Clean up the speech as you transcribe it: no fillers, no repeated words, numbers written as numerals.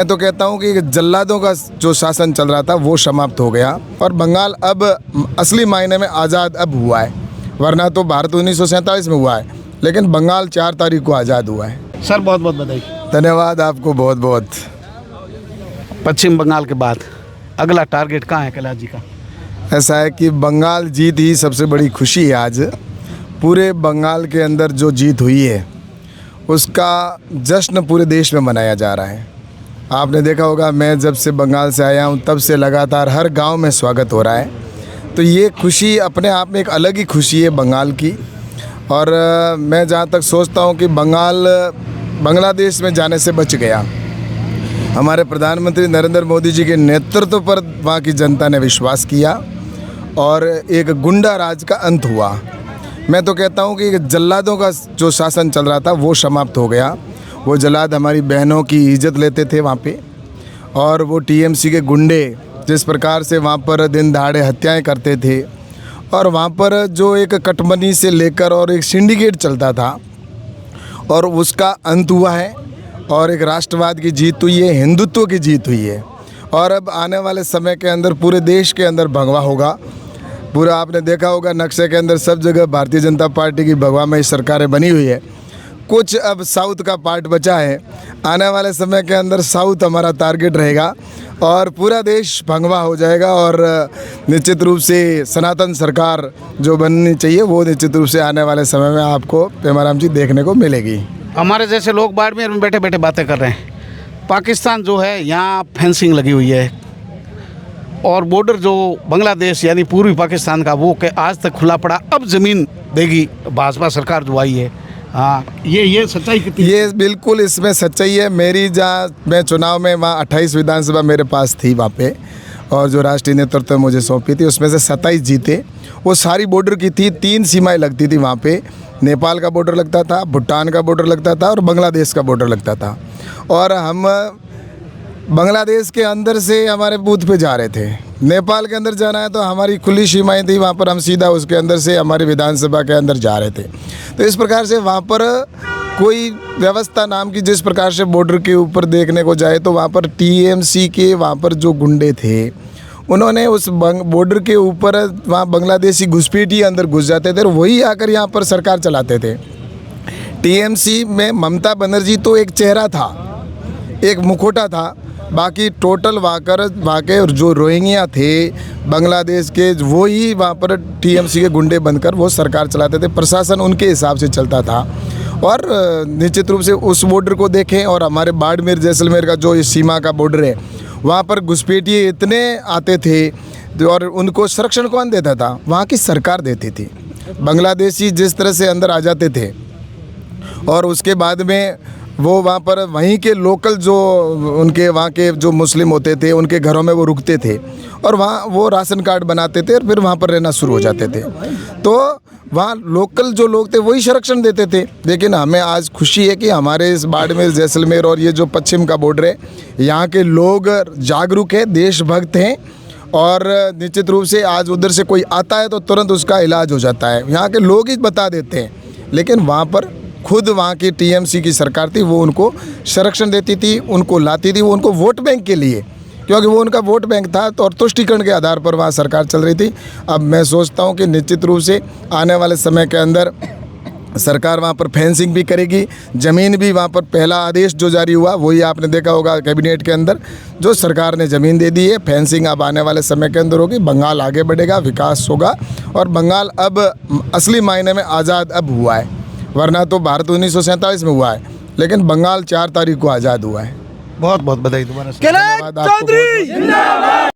मैं तो कहता हूँ कि जल्लादों का जो शासन चल रहा था वो समाप्त हो गया और बंगाल अब असली मायने में आज़ाद अब हुआ है। वरना तो भारत 1947 में हुआ है, लेकिन बंगाल 4 तारीख को आज़ाद हुआ है। सर बहुत बहुत बधाई। धन्यवाद आपको बहुत बहुत। पश्चिम बंगाल के बाद अगला टारगेट कहाँ है कैलाश जी का? ऐसा है कि बंगाल जीत ही सबसे बड़ी खुशी है। आज पूरे बंगाल के अंदर जो जीत हुई है उसका जश्न पूरे देश में मनाया जा रहा है। आपने देखा होगा, मैं जब से बंगाल से आया हूँ तब से लगातार हर गांव में स्वागत हो रहा है। तो ये खुशी अपने आप में एक अलग ही खुशी है बंगाल की। और मैं जहाँ तक सोचता हूँ कि बंगाल बांग्लादेश में जाने से बच गया। हमारे प्रधानमंत्री नरेंद्र मोदी जी के नेतृत्व पर वहाँ की जनता ने विश्वास किया और एक गुंडा राज का अंत हुआ। मैं तो कहता हूँ कि जल्लादों का जो शासन चल रहा था वो समाप्त हो गया। वो जल्लाद हमारी बहनों की इज्जत लेते थे वहाँ पे, और वो टीएमसी के गुंडे जिस प्रकार से वहाँ पर दिन दहाड़े हत्याएं करते थे, और वहाँ पर जो एक कटमनी से लेकर और एक सिंडिकेट चलता था, और उसका अंत हुआ है और एक राष्ट्रवाद की जीत हुई है, हिंदुत्व की जीत हुई है। और अब आने वाले समय के अंदर पूरे देश के अंदर भगवा होगा। पूरा आपने देखा होगा नक्शे के अंदर सब जगह भारतीय जनता पार्टी की भगवामयी सरकारें बनी हुई है। कुछ अब साउथ का पार्ट बचा है। आने वाले समय के अंदर साउथ हमारा टारगेट रहेगा और पूरा देश भगवा हो जाएगा। और निश्चित रूप से सनातन सरकार जो बननी चाहिए वो निश्चित रूप से आने वाले समय में आपको पेमाराम जी देखने को मिलेगी। हमारे जैसे लोग बाड़मेर में बैठे बैठे बातें कर रहे हैं। पाकिस्तान जो है यहाँ फेंसिंग लगी हुई है और बॉर्डर जो बांग्लादेश यानी पूर्वी पाकिस्तान का वो के आज तक खुला पड़ा। अब ज़मीन देगी भाजपा सरकार जो आई है। हाँ, ये सच्चाई कितनी? ये बिल्कुल इसमें सच्चाई है। मेरी जहाँ मैं चुनाव में वहाँ 28 विधानसभा मेरे पास थी वहाँ पे, और जो राष्ट्रीय नेतृत्व मुझे सौंपी थी उसमें से 27 जीते। वो सारी बॉर्डर की थी। 3 सीमाएं लगती थी वहाँ पे। नेपाल का बॉर्डर लगता था, भूटान का बॉर्डर लगता था और बांग्लादेश का बॉर्डर लगता था। और हम बांग्लादेश के अंदर से हमारे बूथ पे जा रहे थे। नेपाल के अंदर जाना है तो हमारी खुली सीमाएं थी, वहाँ पर हम सीधा उसके अंदर से हमारी विधानसभा के अंदर जा रहे थे। तो इस प्रकार से वहाँ पर कोई व्यवस्था नाम की जिस प्रकार से बॉर्डर के ऊपर देखने को जाए तो वहाँ पर टीएमसी के वहाँ पर जो गुंडे थे उन्होंने उस बॉर्डर के ऊपर वहाँ बांग्लादेशी घुसपैठिए अंदर घुस जाते थे और वही आकर यहाँ पर सरकार चलाते थे। टीएमसी में ममता बनर्जी तो एक चेहरा था, एक मुखौटा था। बाकी टोटल वहाँ के जो रोहिंग्या थे बांग्लादेश के, वो ही वहाँ पर टीएमसी के गुंडे बनकर वो सरकार चलाते थे। प्रशासन उनके हिसाब से चलता था। और निश्चित रूप से उस बॉर्डर को देखें और हमारे बाड़मेर जैसलमेर का जो इस सीमा का बॉर्डर है वहाँ पर घुसपैठिए इतने आते थे और उनको संरक्षण कौन देता था? वहाँ की सरकार देती थी। बांग्लादेशी जिस तरह से अंदर आ जाते थे और उसके बाद में वो वहाँ पर वहीं के लोकल जो उनके वहाँ के जो मुस्लिम होते थे उनके घरों में वो रुकते थे और वहाँ वो राशन कार्ड बनाते थे और फिर वहाँ पर रहना शुरू हो जाते थे। तो वहाँ लोकल जो लोग थे वही संरक्षण देते थे। लेकिन हमें आज खुशी है कि हमारे इस बाड़मेर जैसलमेर और ये जो पश्चिम का बॉर्डर है, यहाँ के लोग जागरूक हैं, देशभक्त हैं और निश्चित रूप से आज उधर से कोई आता है तो तुरंत उसका इलाज हो जाता है। यहाँ के लोग ही बता देते हैं। लेकिन वहाँ पर खुद वहाँ की टीएमसी की सरकार थी, वो उनको संरक्षण देती थी, उनको लाती थी, वो उनको वोट बैंक के लिए, क्योंकि वो उनका वोट बैंक था तो और तुष्टिकरण के आधार पर वहाँ सरकार चल रही थी। अब मैं सोचता हूँ कि निश्चित रूप से आने वाले समय के अंदर सरकार वहाँ पर फेंसिंग भी करेगी। ज़मीन भी वहाँ पर पहला आदेश जो जारी हुआ वही आपने देखा होगा कैबिनेट के अंदर, जो सरकार ने ज़मीन दे दी है। फेंसिंग अब आने वाले समय के अंदर होगी। बंगाल आगे बढ़ेगा, विकास होगा और बंगाल अब असली मायने में आज़ाद अब हुआ है। वरना तो भारत 1947 में हुआ है, लेकिन बंगाल 4 तारीख को आज़ाद हुआ है। बहुत बहुत बधाई दोबारा। धन्यवाद आपको।